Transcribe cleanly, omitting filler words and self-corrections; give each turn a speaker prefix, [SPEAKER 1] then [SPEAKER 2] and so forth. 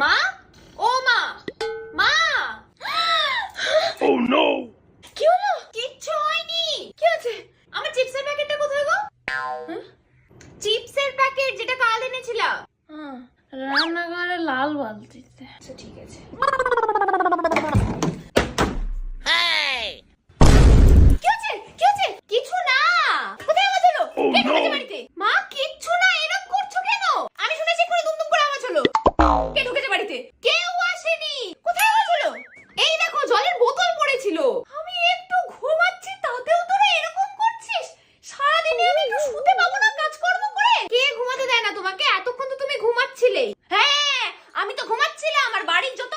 [SPEAKER 1] মা, ও মা, মা।
[SPEAKER 2] Oh no!
[SPEAKER 1] কি হলো? কিচ্ছু হয়নি। কি আছে? আমার চিপসের প্যাকেটটা কোথায় গো? চিপসের প্যাকেট যেটা কাল এনেছিলা।
[SPEAKER 3] রান্নাঘরে লাল বালতিতে।
[SPEAKER 1] আচ্ছা ঠিক আছে। কি হচ্ছে? কি হচ্ছে? কিছু না। কোথায় আওয়াজ হলো?
[SPEAKER 2] Oh
[SPEAKER 1] কে ঢুকেছে
[SPEAKER 2] no!
[SPEAKER 1] বাড়িতে? মা কিচ্ছু না, এরকম করছো কেন? আমি শুনেছি এক্ষুনি দুমদুম করে আওয়াজ হলো। কে ঢুকেছে বাড়িতে? কেউ আসেনি। কোথায় আওয়াজ হলো? এই দেখো জলের বোতল পড়েছিল। আমি একটু ঘুমাচ্ছি তাতেও তোরা এরকম করছিস? সারাদিনে আমি একটু শুতে পাবো না কাজকর্ম করে? কে ঘুমাতে দেয় না তোমাকে? এতক্ষণ তো তুমি ঘুমাচ্ছিলে। হ্যাঁ, আমি তো ঘুমাচ্ছিলাম আর বাড়ির যত